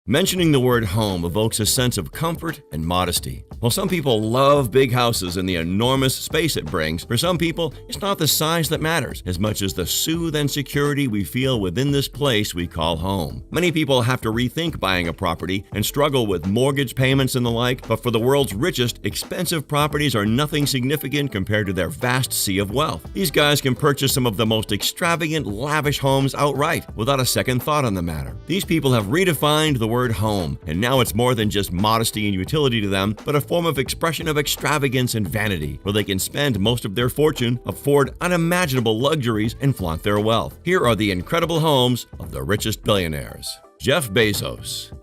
Mentioning the word home evokes a sense of comfort and modesty. While some people love big houses and the enormous space it brings, for some people, it's not the size that matters as much as the soothe and security we feel within this place we call home. Many people have to rethink buying a property and struggle with mortgage payments and the like, but for the world's richest, expensive properties are nothing significant compared to their vast sea of wealth. These guys can purchase some of the most extravagant, lavish homes outright without a second thought on the matter. These people have redefined the word home, and now it's more than just modesty and utility to them, but a form of expression of extravagance and vanity, where they can spend most of their fortune, afford unimaginable luxuries, and flaunt their wealth. Here are the incredible homes of the richest billionaires. Jeff Bezos.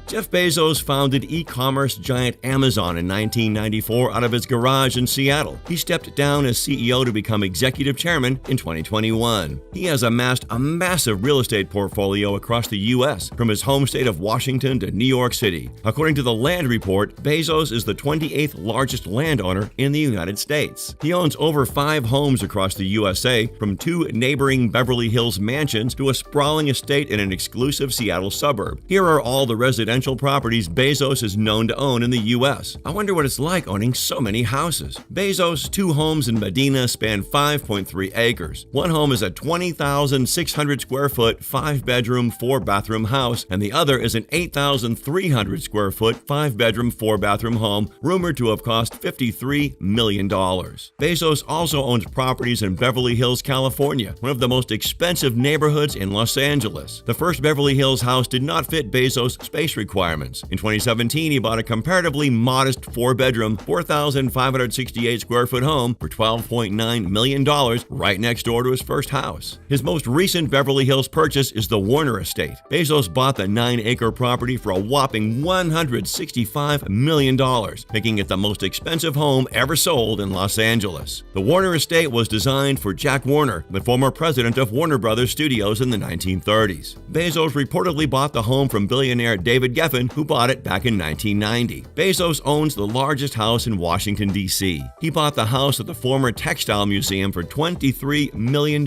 Jeff Bezos founded e-commerce giant Amazon in 1994 out of his garage in Seattle. He stepped down as CEO to become executive chairman in 2021. He has amassed a massive real estate portfolio across the U.S., from his home state of Washington to New York City. According to the Land Report, Bezos is the 28th largest landowner in the United States. He owns over 5 homes across the USA, from 2 neighboring Beverly Hills mansions to a sprawling estate in an exclusive Seattle suburb. Here are all the residential properties Bezos is known to own in the U.S. I wonder what it's like owning so many houses. Bezos' 2 homes in Medina span 5.3 acres. One home is a 20,600 square foot, 5-bedroom, 4-bathroom house, and the other is an 8,300 square foot, 5-bedroom, 4-bathroom home, rumored to have cost $53 million. Bezos also owns properties in Beverly Hills, California, one of the most expensive neighborhoods in Los Angeles. The first Beverly Hills house did not fit Bezos' space requirements. In 2017, he bought a comparatively modest 4-bedroom, 4,568 square foot home for $12.9 million right next door to his first house. His most recent Beverly Hills purchase is the Warner Estate. Bezos bought the 9-acre property for a whopping $165 million, making it the most expensive home ever sold in Los Angeles. The Warner Estate was designed for Jack Warner, the former president of Warner Brothers Studios in the 1930s. Bezos reportedly bought the home from billionaire David Geffen, who bought it back in 1990. Bezos owns the largest house in Washington, D.C. He bought the house at the former Textile Museum for $23 million.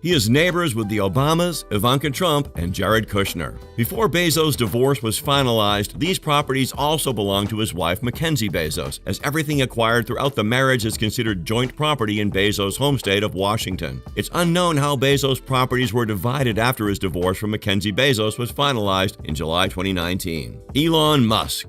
He is neighbors with the Obamas, Ivanka Trump, and Jared Kushner. Before Bezos' divorce was finalized, these properties also belonged to his wife Mackenzie Bezos, as everything acquired throughout the marriage is considered joint property in Bezos' home state of Washington. It's unknown how Bezos' properties were divided after his divorce from Mackenzie Bezos was finalized in July 2019. Elon Musk.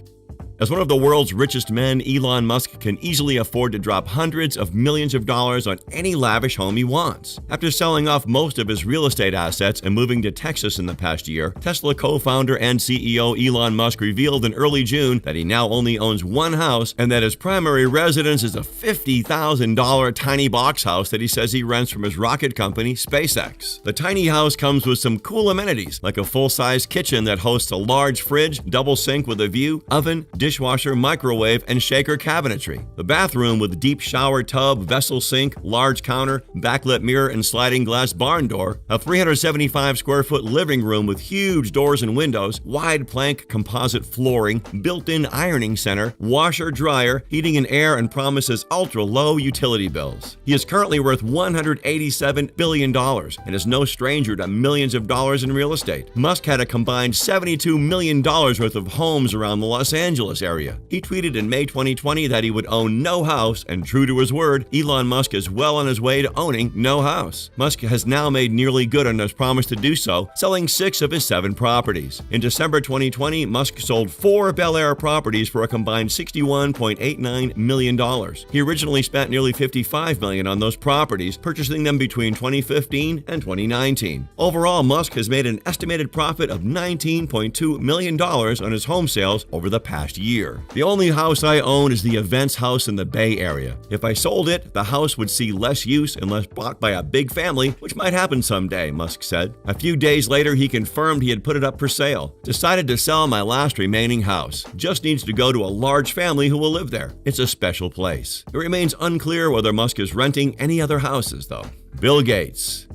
As one of the world's richest men, Elon Musk can easily afford to drop hundreds of millions of dollars on any lavish home he wants. After selling off most of his real estate assets and moving to Texas in the past year, Tesla co-founder and CEO Elon Musk revealed in early June that he now only owns one house and that his primary residence is a $50,000 tiny box house that he says he rents from his rocket company, SpaceX. The tiny house comes with some cool amenities, like a full-size kitchen that hosts a large fridge, double sink with a view, oven, dishwasher, microwave, and shaker cabinetry. The bathroom with deep shower tub, vessel sink, large counter, backlit mirror, and sliding glass barn door. A 375 square foot living room with huge doors and windows, wide plank composite flooring, built-in ironing center, washer, dryer, heating and air, and promises ultra-low utility bills. He is currently worth $187 billion and is no stranger to millions of dollars in real estate. Musk had a combined $72 million worth of homes around the Los Angeles area. He tweeted in May 2020 that he would own no house, and true to his word, Elon Musk is well on his way to owning no house. Musk has now made nearly good on his promise to do so, selling 6 of his 7 properties. In December 2020, Musk sold 4 Bel Air properties for a combined $61.89 million. He originally spent nearly $55 million on those properties, purchasing them between 2015 and 2019. Overall, Musk has made an estimated profit of $19.2 million on his home sales over the past year. The only house I own is the Events House in the Bay Area. If I sold it, the house would see less use unless bought by a big family, which might happen someday, Musk said. A few days later, he confirmed he had put it up for sale. Decided to sell my last remaining house. Just needs to go to a large family who will live there. It's a special place. It remains unclear whether Musk is renting any other houses, though. Bill Gates.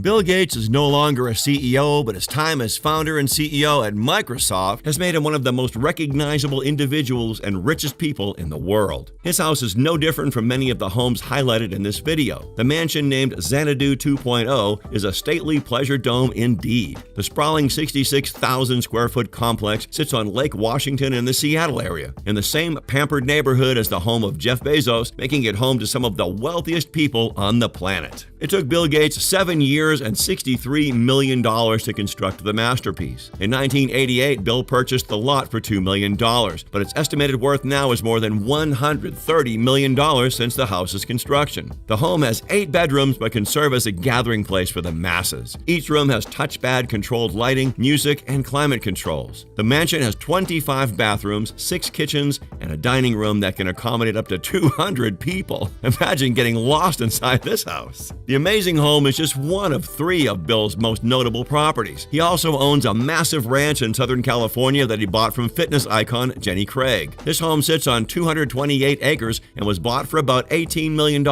Bill Gates is no longer a CEO, but his time as founder and CEO at Microsoft has made him one of the most recognizable individuals and richest people in the world. His house is no different from many of the homes highlighted in this video. The mansion named Xanadu 2.0 is a stately pleasure dome indeed. The sprawling 66,000 square foot complex sits on Lake Washington in the Seattle area, in the same pampered neighborhood as the home of Jeff Bezos, making it home to some of the wealthiest people on the planet. It took Bill Gates 7 years and $63 million to construct the masterpiece. In 1988, Bill purchased the lot for $2 million, but its estimated worth now is more than $130 million since the house's construction. The home has 8 bedrooms but can serve as a gathering place for the masses. Each room has touchpad-controlled lighting, music, and climate controls. The mansion has 25 bathrooms, 6 kitchens, and a dining room that can accommodate up to 200 people. Imagine getting lost inside this house. The amazing home is just one of 3 of Bill's most notable properties. He also owns a massive ranch in Southern California that he bought from fitness icon Jenny Craig. This home sits on 228 acres and was bought for about $18 million.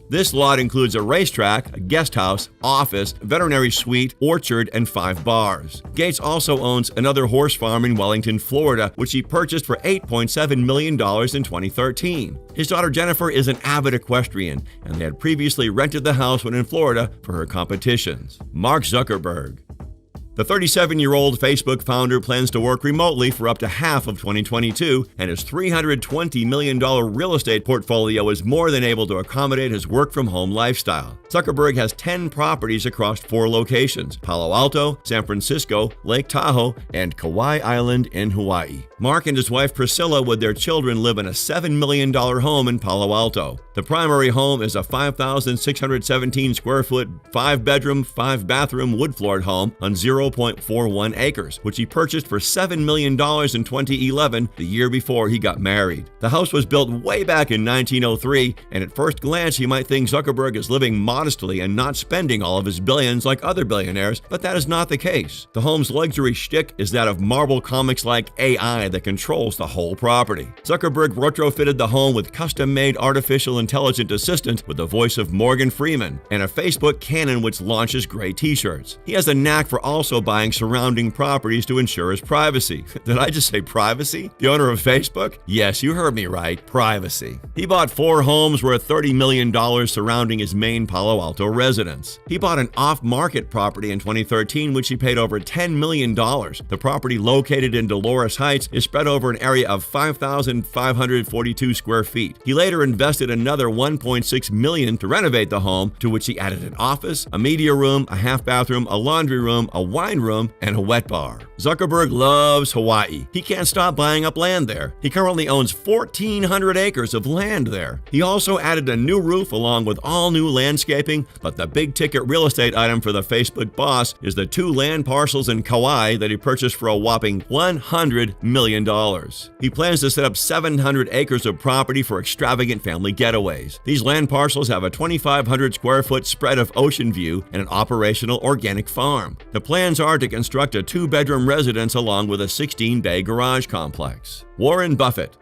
This lot includes a racetrack, a guest house, office, veterinary suite, orchard, and 5 bars. Gates also owns another horse farm in Wellington, Florida, which he purchased for $8.7 million in 2013. His daughter Jennifer is an avid equestrian, and they had previously rented the house when in Florida for her competitions. Mark Zuckerberg. The 37-year-old Facebook founder plans to work remotely for up to half of 2022, and his $320 million real estate portfolio is more than able to accommodate his work-from-home lifestyle. Zuckerberg has 10 properties across 4 locations: Palo Alto, San Francisco, Lake Tahoe, and Kauai Island in Hawaii. Mark and his wife Priscilla with their children live in a $7 million home in Palo Alto. The primary home is a 5,617 square foot, 5-bedroom, 5-bathroom wood-floored home on 0.41 acres, which he purchased for $7 million in 2011, the year before he got married. The house was built way back in 1903, and at first glance you might think Zuckerberg is living modestly and not spending all of his billions like other billionaires, but that is not the case. The home's luxury shtick is that of Marvel Comics-like AI that controls the whole property. Zuckerberg retrofitted the home with custom-made artificial intelligent assistant with the voice of Morgan Freeman and a Facebook cannon which launches gray t-shirts. He has a knack for also buying surrounding properties to ensure his privacy. Did I just say privacy? The owner of Facebook? Yes, you heard me right, privacy. He bought 4 homes worth $30 million surrounding his main Palo Alto residence. He bought an off-market property in 2013 which he paid over $10 million. The property, located in Dolores Heights, is spread over an area of 5,542 square feet. He later invested another $1.6 million to renovate the home, to which he added an office, a media room, a half-bathroom, a laundry room, a wine room, and a wet bar. Zuckerberg loves Hawaii. He can't stop buying up land there. He currently owns 1,400 acres of land there. He also added a new roof along with all new landscaping, but the big-ticket real estate item for the Facebook boss is the 2 land parcels in Kauai that he purchased for a whopping $100 million. He plans to set up 700 acres of property for extravagant family getaways. These land parcels have a 2,500 square foot spread of ocean view and an operational organic farm. The plans are to construct a 2-bedroom residence along with a 16-bay garage complex. Warren Buffett.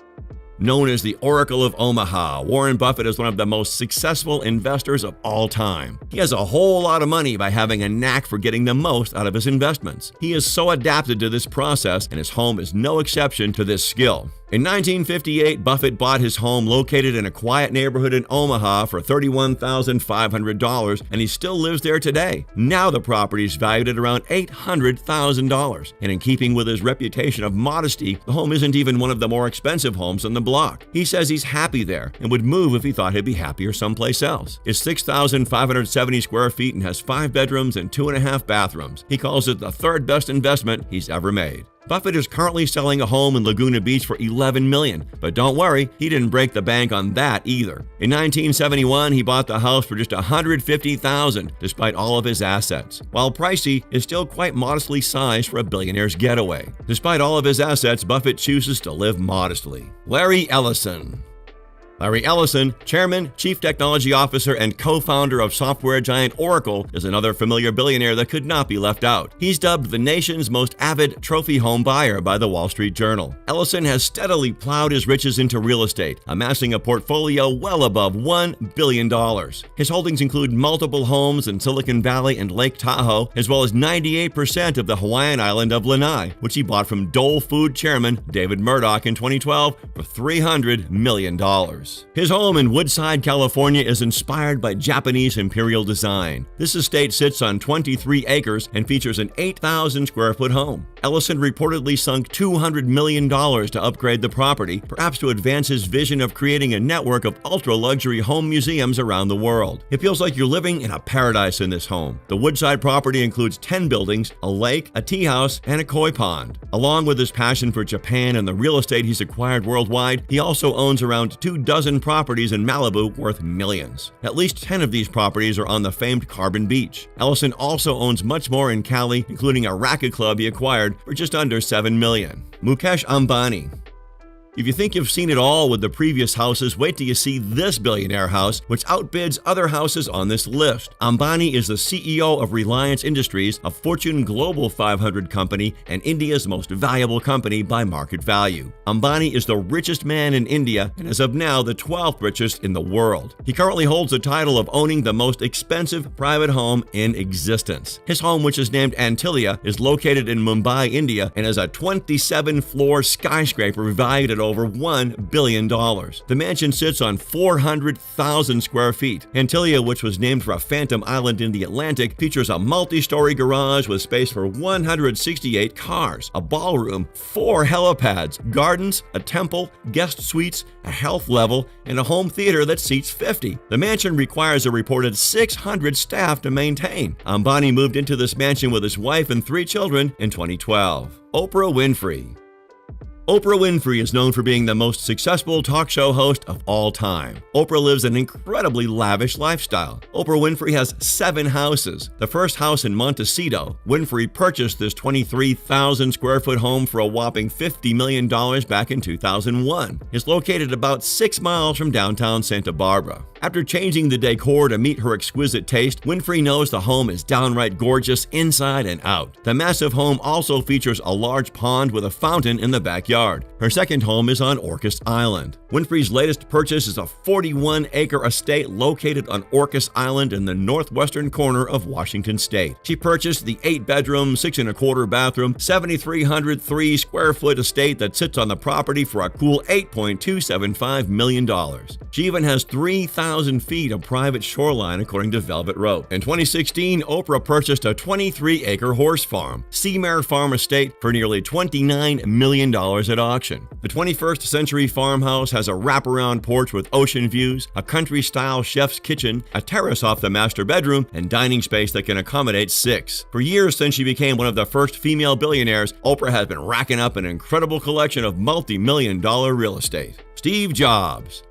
Known as the Oracle of Omaha, Warren Buffett is one of the most successful investors of all time. He has a whole lot of money by having a knack for getting the most out of his investments. He is so adapted to this process, and his home is no exception to this skill. In 1958, Buffett bought his home located in a quiet neighborhood in Omaha for $31,500, and he still lives there today. Now the property is valued at around $800,000, and in keeping with his reputation of modesty, the home isn't even one of the more expensive homes on the block. He says he's happy there and would move if he thought he'd be happier someplace else. It's 6,570 square feet and has 5 bedrooms and 2.5 bathrooms. He calls it the 3rd best investment he's ever made. Buffett is currently selling a home in Laguna Beach for $11 million, but don't worry, he didn't break the bank on that either. In 1971, he bought the house for just $150,000, despite all of his assets. While pricey, it's still quite modestly sized for a billionaire's getaway. Despite all of his assets, Buffett chooses to live modestly. Larry Ellison. Larry Ellison, chairman, chief technology officer, and co-founder of software giant Oracle, is another familiar billionaire that could not be left out. He's dubbed the nation's most avid trophy home buyer by the Wall Street Journal. Ellison has steadily plowed his riches into real estate, amassing a portfolio well above $1 billion. His holdings include multiple homes in Silicon Valley and Lake Tahoe, as well as 98% of the Hawaiian island of Lanai, which he bought from Dole Food chairman David Murdoch in 2012 for $300 million. His home in Woodside, California is inspired by Japanese imperial design. This estate sits on 23 acres and features an 8,000 square foot home. Ellison reportedly sunk $200 million to upgrade the property, perhaps to advance his vision of creating a network of ultra-luxury home museums around the world. It feels like you're living in a paradise in this home. The Woodside property includes 10 buildings, a lake, a tea house, and a koi pond. Along with his passion for Japan and the real estate he's acquired worldwide, he also owns around 24 properties in Malibu worth millions. At least 10 of these properties are on the famed Carbon Beach. Ellison also owns much more in Cali, including a racket club he acquired for just under $7 million. Mukesh Ambani. If you think you've seen it all with the previous houses, wait till you see this billionaire house, which outbids other houses on this list. Ambani is the CEO of Reliance Industries, a Fortune Global 500 company and India's most valuable company by market value. Ambani is the richest man in India and as of now the 12th richest in the world. He currently holds the title of owning the most expensive private home in existence. His home, which is named Antilia, is located in Mumbai, India, and is a 27-floor skyscraper valued at over $1 billion. The mansion sits on 400,000 square feet. Antilia, which was named for a phantom island in the Atlantic, features a multi-story garage with space for 168 cars, a ballroom, 4 helipads, gardens, a temple, guest suites, a health level, and a home theater that seats 50. The mansion requires a reported 600 staff to maintain. Ambani moved into this mansion with his wife and 3 children in 2012. Oprah Winfrey. Oprah Winfrey is known for being the most successful talk show host of all time. Oprah lives an incredibly lavish lifestyle. Oprah Winfrey has 7 houses. The first house in Montecito, Winfrey purchased this 23,000 square foot home for a whopping $50 million back in 2001. It's located about 6 miles from downtown Santa Barbara. After changing the decor to meet her exquisite taste, Winfrey knows the home is downright gorgeous inside and out. The massive home also features a large pond with a fountain in the backyard. Her second home is on Orcas Island. Winfrey's latest purchase is a 41-acre estate located on Orcas Island in the northwestern corner of Washington State. She purchased the 8-bedroom, 6.25 bathroom, 7,303 square foot estate that sits on the property for a cool $8.275 million. She even has 3,000 feet of private shoreline, according to Velvet Rope. In 2016, Oprah purchased a 23-acre horse farm, Seamare Farm Estate, for nearly $29 million at auction. The 21st century farmhouse has a wraparound porch with ocean views, a country-style chef's kitchen, a terrace off the master bedroom, and dining space that can accommodate 6. For years since she became one of the first female billionaires, Oprah has been racking up an incredible collection of multi-million-dollar real estate. Steve Jobs.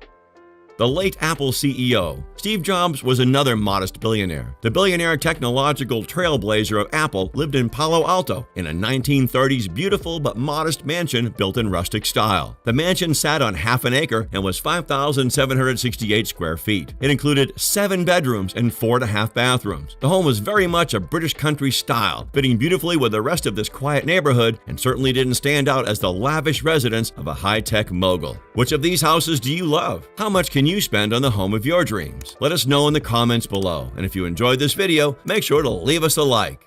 The late Apple CEO, Steve Jobs, was another modest billionaire. The billionaire technological trailblazer of Apple lived in Palo Alto in a 1930s beautiful but modest mansion built in rustic style. The mansion sat on half an acre and was 5,768 square feet. It included 7 bedrooms and 4.5 bathrooms. The home was very much a British country style, fitting beautifully with the rest of this quiet neighborhood, and certainly didn't stand out as the lavish residence of a high-tech mogul. Which of these houses do you love? How much can you spend on the home of your dreams? Let us know in the comments below. And if you enjoyed this video, make sure to leave us a like.